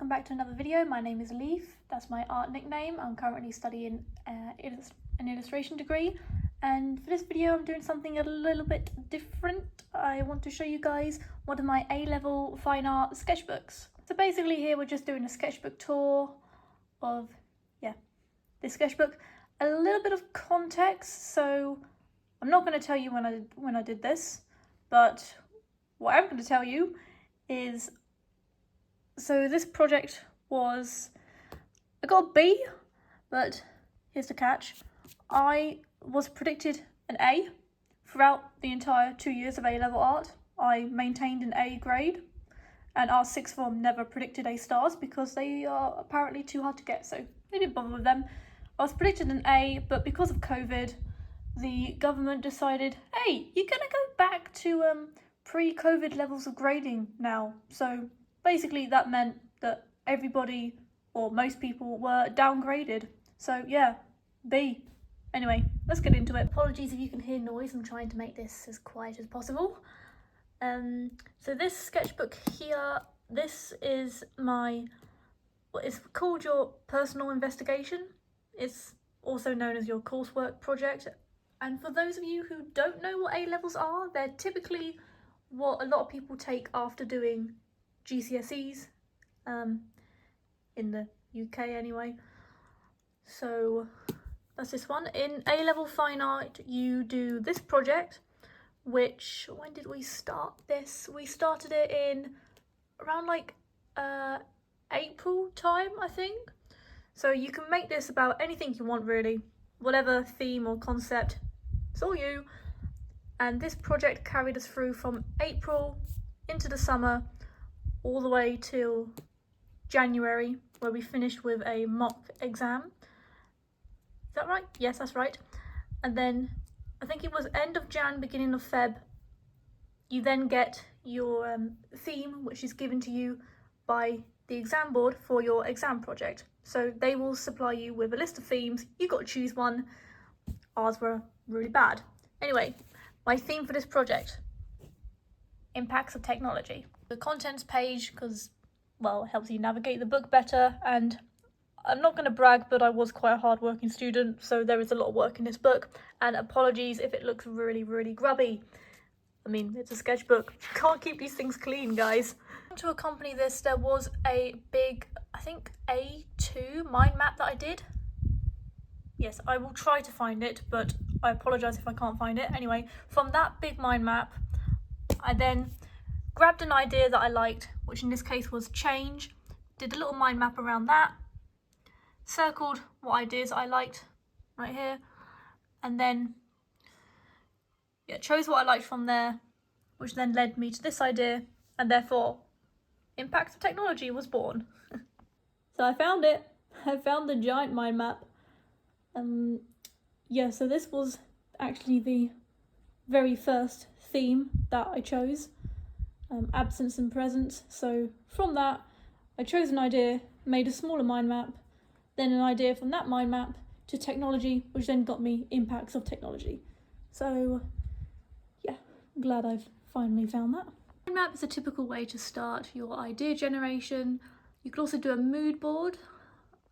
welcome back to another video. My name is Leaf, that's my art nickname. I'm currently studying an illustration degree, and for this video I'm doing something a little bit different. I want to show you guys one of my A-level fine art sketchbooks. So basically here we're just doing a sketchbook tour of, this sketchbook. A little bit of context, so I'm not going to tell you when I did this, but what I'm going to tell you is, so this project was, I got a B, but here's the catch. I was predicted an A throughout the entire 2 years of A-level art. I maintained an A grade, and our sixth form never predicted A stars because they are apparently too hard to get, so they didn't bother with them. I was predicted an A, but because of COVID, the government decided, hey, you're gonna go back to pre-COVID levels of grading now. So basically that meant that everybody, or most people, were downgraded. So yeah, B. Anyway, let's get into it. Apologies if you can hear noise, I'm trying to make this as quiet as possible. So this sketchbook here, this is what is called your personal investigation. It's also known as your coursework project. And for those of you who don't know what A-levels are, they're typically what a lot of people take after doing GCSEs, in the UK anyway. So that's this one. In A-level fine art, you do this project, which, when did we start this? We started it in around like April time, I think. So you can make this about anything you want, really, whatever theme or concept, it's all you. And this project carried us through from April into the summer, all the way till January, where we finished with a mock exam. Is that right? Yes, that's right. And then I think it was end of Jan, beginning of Feb, you then get your theme, which is given to you by the exam board for your exam project. So they will supply you with a list of themes. You got to choose one. Ours were really bad. Anyway, my theme for this project: impacts of technology. The contents page, because, well, it helps you navigate the book better. And I'm not going to brag, but I was quite a hard-working student, so there is a lot of work in this book. And apologies if it looks really, really grubby. I mean, it's a sketchbook. You can't keep these things clean, guys. To accompany this, there was a big, I think, A2 mind map that I did. Yes, I will try to find it, but I apologise if I can't find it. Anyway, from that big mind map, I then grabbed an idea that I liked, which in this case was change, did a little mind map around that, circled what ideas I liked right here, and then chose what I liked from there, which then led me to this idea, and therefore Impacts of Technology was born. So I found it. I found the giant mind map. So this was actually the very first theme that I chose, absence and presence. So from that, I chose an idea, made a smaller mind map, then an idea from that mind map to technology, which then got me Impacts of Technology. So yeah, I'm glad I've finally found that. Mind map is a typical way to start your idea generation. You could also do a mood board.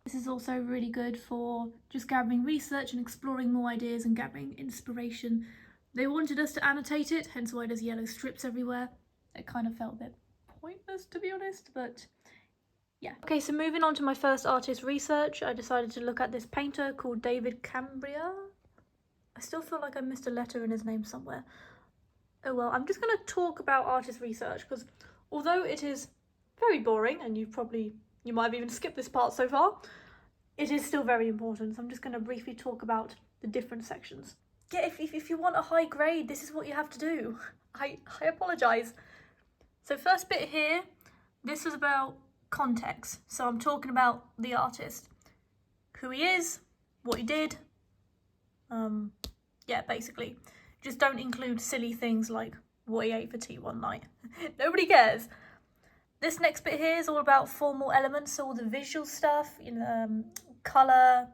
This is also really good for just gathering research and exploring more ideas and gathering inspiration. They wanted us to annotate it, hence why there's yellow strips everywhere. It kind of felt a bit pointless, to be honest, but yeah. Okay, so moving on to my first artist research, I decided to look at this painter called David Cambria. I still feel like I missed a letter in his name somewhere. Oh well, I'm just going to talk about artist research because although it is very boring, and you might have even skipped this part so far, it is still very important. So I'm just going to briefly talk about the different sections. Yeah, if you want a high grade, this is what you have to do. I apologise. So first bit here, this is about context. So I'm talking about the artist, who he is, what he did. Basically. Just don't include silly things like what he ate for tea one night. Nobody cares. This next bit here is all about formal elements, so all the visual stuff, colour,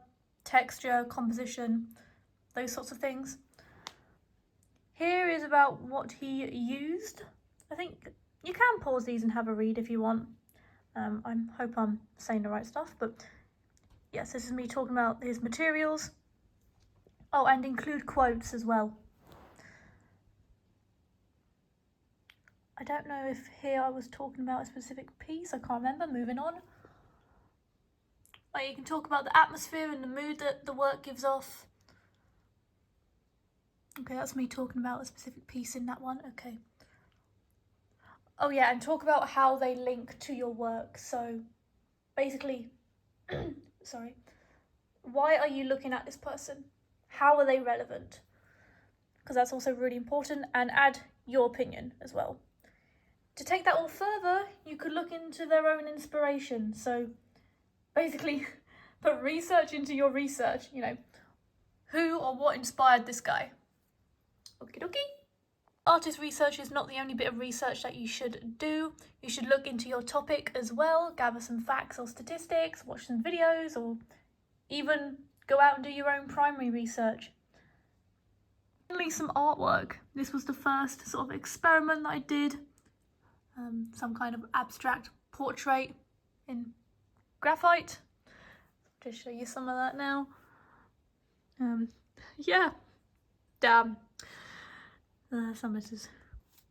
texture, composition, those sorts of things. Here is about what he used. I think you can pause these and have a read if you want. I hope I'm saying the right stuff, but yes, this is me talking about his materials. Oh, and include quotes as well. I don't know if here I was talking about a specific piece, I can't remember. Moving on. Oh, you can talk about the atmosphere and the mood that the work gives off. Okay, that's me talking about a specific piece in that one. Okay. Oh yeah, and talk about how they link to your work. So basically, sorry, why are you looking at this person? How are they relevant? Because that's also really important, and add your opinion as well. To take that all further, you could look into their own inspiration. So basically, put research into your research, you know, who or what inspired this guy. Okie dokie. Artist research is not the only bit of research that you should do. You should look into your topic as well, gather some facts or statistics, watch some videos, or even go out and do your own primary research. Finally, some artwork. This was the first sort of experiment that I did. Some kind of abstract portrait in graphite. I'll just show you some of that now. Yeah, damn. Some of this is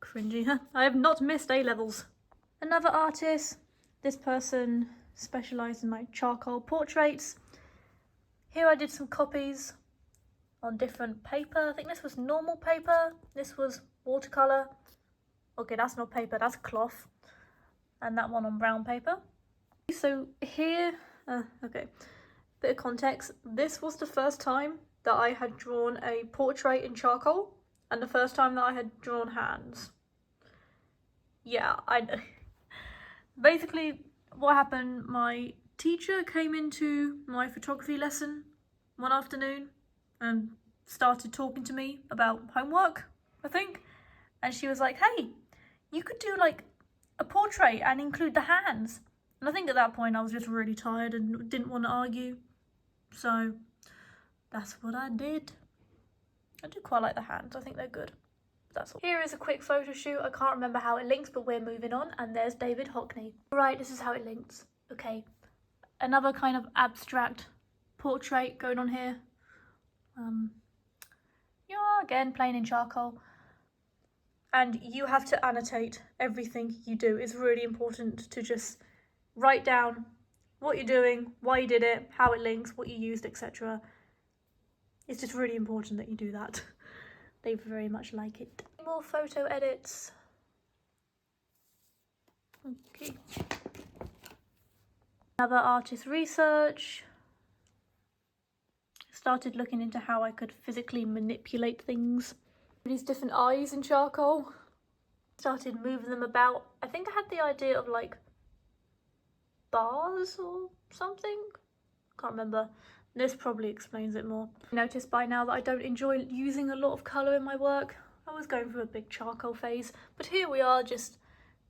cringy. I have not missed A-levels. Another artist. This person specialised in like charcoal portraits. Here I did some copies on different paper. I think this was normal paper. This was watercolour. Okay, that's not paper, that's cloth. And that one on brown paper. So here, okay, bit of context. This was the first time that I had drawn a portrait in charcoal, and the first time that I had drawn hands. Yeah, basically what happened, my teacher came into my photography lesson one afternoon and started talking to me about homework, I think. And she was like, hey, you could do like a portrait and include the hands. And I think at that point I was just really tired and didn't want to argue. So that's what I did. I do quite like the hands, I think they're good. That's all. Here is a quick photo shoot. I can't remember how it links, but we're moving on. And there's David Hockney. Right, this is how it links. Okay, another kind of abstract portrait going on here. Yeah, again, plain in charcoal. And you have to annotate everything you do. It's really important to just write down what you're doing, why you did it, how it links, what you used, etc. It's just really important that you do that. They very much like it. More photo edits. Okay. Another artist research. Started looking into how I could physically manipulate things. These different eyes in charcoal. Started moving them about. I think I had the idea of like bars or something. Can't remember. This probably explains it more. Noticed by now that I don't enjoy using a lot of colour in my work. I was going through a big charcoal phase, but here we are just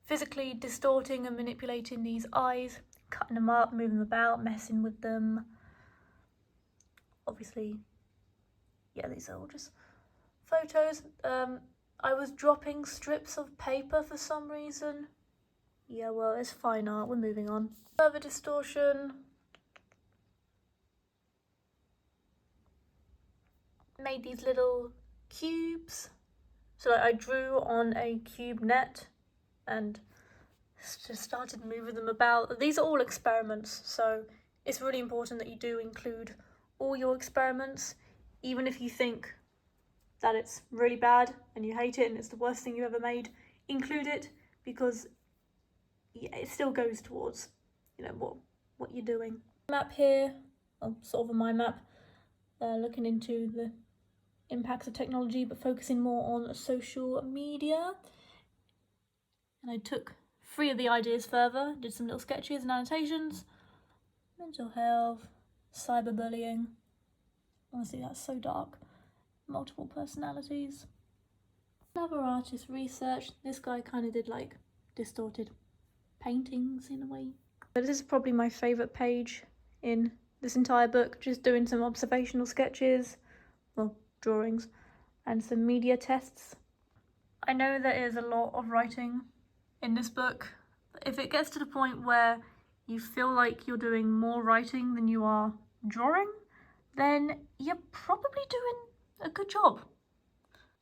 physically distorting and manipulating these eyes, cutting them up, moving them about, messing with them. Obviously, yeah, these are all just photos. I was dropping strips of paper for some reason. Yeah, well, it's fine art, we're moving on. Further distortion. Made these little cubes. So I drew on a cube net and just started moving them about. These are all experiments, so it's really important that you do include all your experiments, even if you think that it's really bad and you hate it and it's the worst thing you ever made. Include it, because yeah, it still goes towards, you know, what you're doing. Map here, sort of a mind map, looking into the impacts of technology, but focusing more on social media. And I took 3 of the ideas further, did some little sketches and annotations. Mental health, cyberbullying. Honestly, that's so dark. Multiple personalities. Another artist research. This guy kind of did like distorted paintings in a way. But this is probably my favourite page in this entire book, just doing some observational sketches, well, drawings, and some media tests. I know there is a lot of writing in this book. if it gets to the point where you feel like you're doing more writing than you are drawing, then you're probably doing a good job.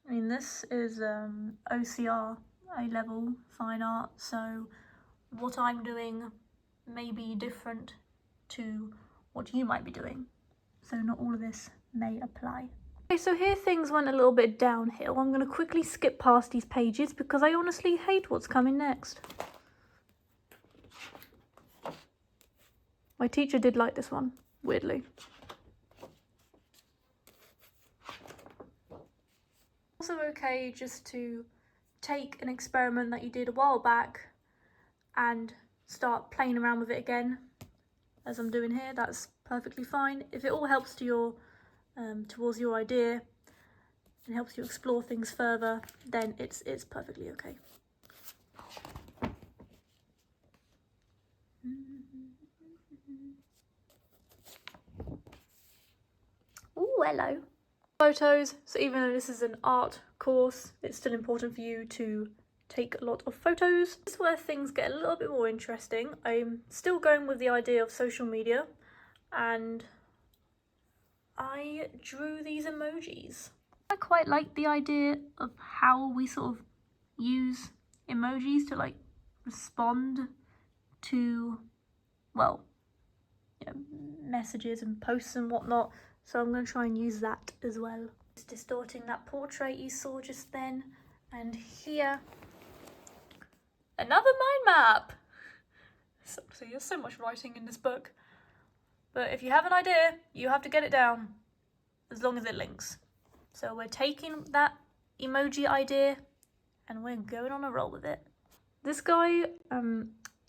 I mean, this is OCR, A-level fine art, so what I'm doing may be different to what you might be doing. So not all of this may apply. Okay, so here things went a little bit downhill. I'm going to quickly skip past these pages because I honestly hate what's coming next. My teacher did like this one, weirdly. Also okay just to take an experiment that you did a while back and start playing around with it again, as I'm doing here. That's perfectly fine. If it all helps to your towards your idea and helps you explore things further, then it's perfectly okay. Ooh, hello. Photos. So even though this is an art course, it's still important for you to take a lot of photos. This is where things get a little bit more interesting. I'm still going with the idea of social media, and I drew these emojis. I quite like the idea of how we sort of use emojis to like respond to, well, you know, messages and posts and whatnot. So I'm going to try and use that as well. It's distorting that portrait you saw just then. And here, another mind map. So there's so much writing in this book. But if you have an idea, you have to get it down, as long as it links. So we're taking that emoji idea and we're going on a roll with it. This guy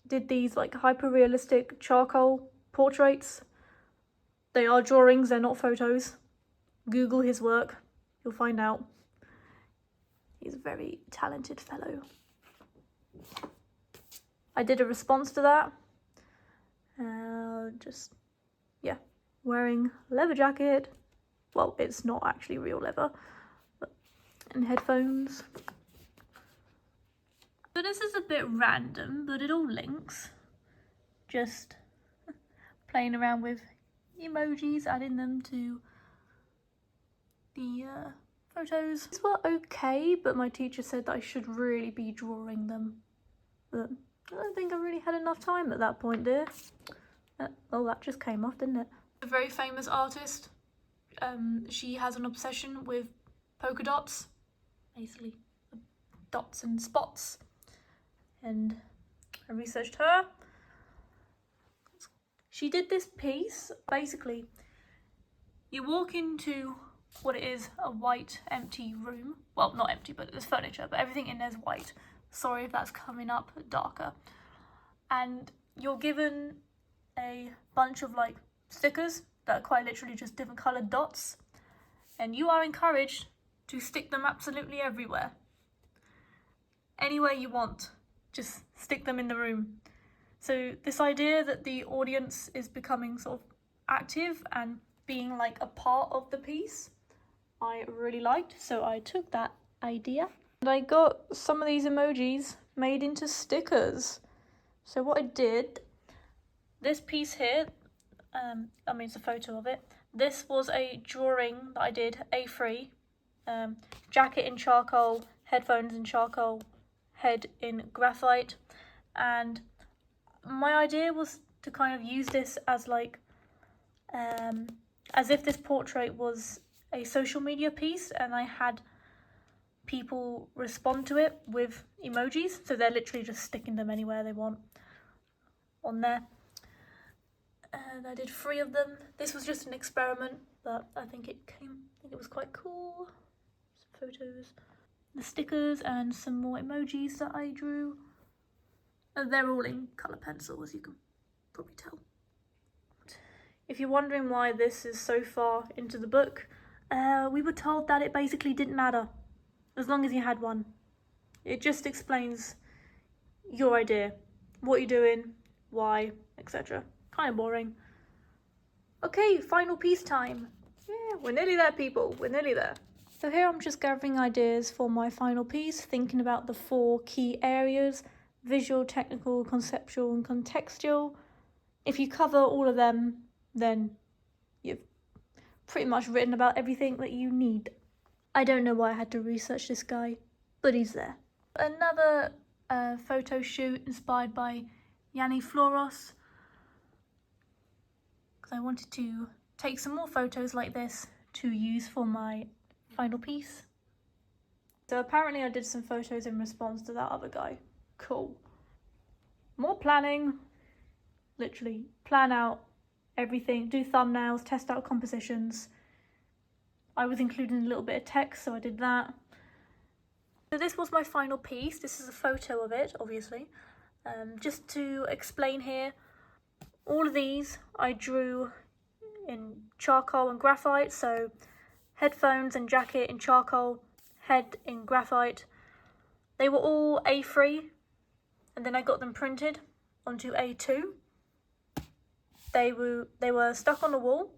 did these like hyper-realistic charcoal portraits. They are drawings, they're not photos. Google his work, you'll find out. He's a very talented fellow. I did a response to that. Just, yeah, wearing a leather jacket. Well, it's not actually real leather. And headphones. So this is a bit random, but it all links. Just playing around with emojis, adding them to the photos. These were okay, but my teacher said that I should really be drawing them. But I don't think I really had enough time at that point, dear. Oh, that just came off, didn't it? A very famous artist. She has an obsession with polka dots, basically dots and spots. And I researched her. She did this piece. Basically, you walk into what it is, a white empty room. Well, not empty, but there's furniture, but everything in there's white. Sorry if that's coming up darker. And you're given a bunch of like stickers that are quite literally just different coloured dots. And you are encouraged to stick them absolutely everywhere. Anywhere you want, just stick them in the room. So this idea that the audience is becoming sort of active and being like a part of the piece, I really liked. So I took that idea and I got some of these emojis made into stickers. So what I did, this piece here, I mean it's a photo of it. This was a drawing that I did, A3, jacket in charcoal, headphones in charcoal, head in graphite, and my idea was to kind of use this as like, as if this portrait was a social media piece and I had people respond to it with emojis, so they're literally just sticking them anywhere they want on there. And I did 3 of them. This was just an experiment, but I think it was quite cool. Some photos, the stickers, and some more emojis that I drew. And they're all in colour pencil, as you can probably tell. If you're wondering why this is so far into the book, we were told that it basically didn't matter, as long as you had one. It just explains your idea, what you're doing, why, etc. Kind of boring. Okay, final piece time. Yeah, we're nearly there, people. We're nearly there. So here I'm just gathering ideas for my final piece, thinking about the 4 key areas visual, technical, conceptual and contextual. If you cover all of them, then you've pretty much written about everything that you need. I don't know why I had to research this guy, but he's there. Another photo shoot inspired by Yanni Floros, because I wanted to take some more photos like this to use for my final piece. So apparently I did some photos in response to that other guy. Cool. More planning. Literally plan out everything, do thumbnails, test out compositions. I was including a little bit of text, so I did that. So this was my final piece. This is a photo of it, obviously. Just to explain here, all of these I drew in charcoal and graphite. So headphones and jacket in charcoal, head in graphite. They were all A3, and then I got them printed onto A2. They were stuck on the wall,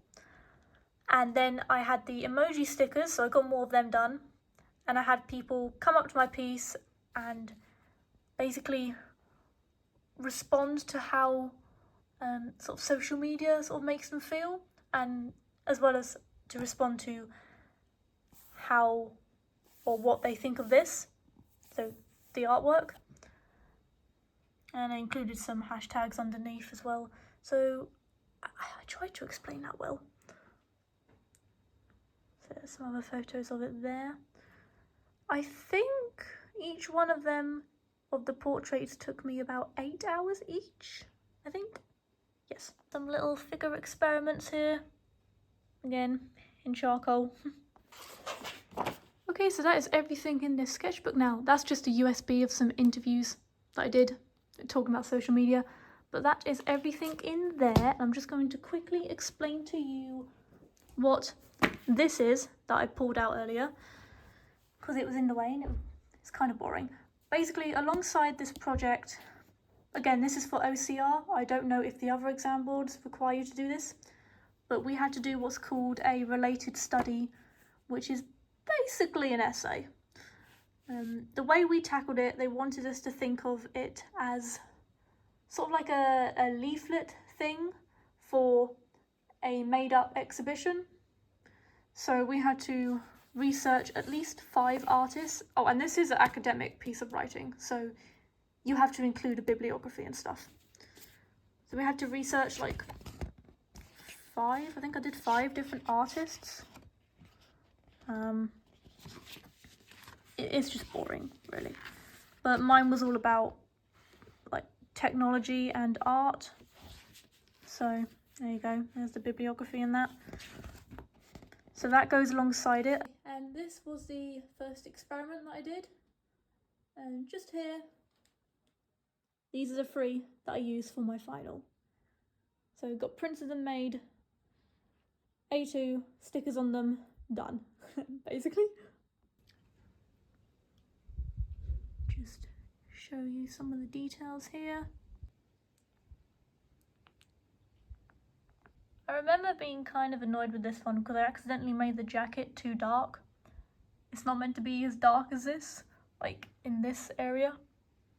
and then I had the emoji stickers, so I got more of them done. And I had people come up to my piece and basically respond to how sort of social media sort of makes them feel, and as well as to respond to how or what they think of this, so the artwork. And I included some hashtags underneath as well. So I tried to explain that well. So there's some other photos of it there. I think each one of them, of the portraits, took me about 8 hours each, I think. Yes. Some little figure experiments here. Again, in charcoal. Okay, so that is everything in this sketchbook now. That's just a USB of some interviews that I did talking about social media. But that is everything in there. I'm just going to quickly explain to you what this is that I pulled out earlier, because it was in the way and it's kind of boring. Basically, alongside this project, again, this is for OCR. I don't know if the other exam boards require you to do this, but we had to do what's called a related study, which is basically an essay. The way we tackled it, they wanted us to think of it as sort of like a leaflet thing for a made-up exhibition. So we had to research at least 5 artists. Oh, and this is an academic piece of writing, so you have to include a bibliography and stuff. So we had to research like 5, I think I did 5 different artists. It's just boring, really. But mine was all about like technology and art. So there you go, there's the bibliography in that. So that goes alongside it. And this was the first experiment that I did. And just here, these are the 3 that I used for my final. So got printed and made, A2, stickers on them, done, basically. Just show you some of the details here. I remember being kind of annoyed with this one because I accidentally made the jacket too dark. It's not meant to be as dark as this, like in this area,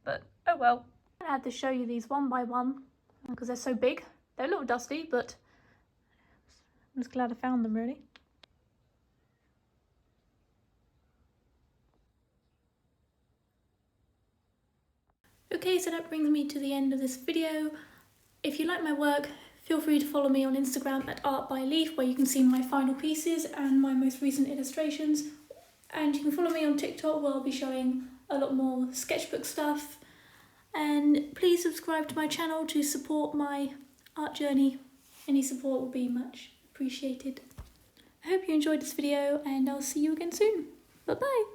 but oh well. I had to show you these one by one because they're so big. They're a little dusty, but I'm just glad I found them, really. Okay, so that brings me to the end of this video. If you like my work, feel free to follow me on Instagram at @byleaf, where you can see my final pieces and my most recent illustrations. And you can follow me on TikTok, where I'll be showing a lot more sketchbook stuff. And please subscribe to my channel to support my art journey. Any support will be much appreciated. I hope you enjoyed this video, and I'll see you again soon. Bye bye!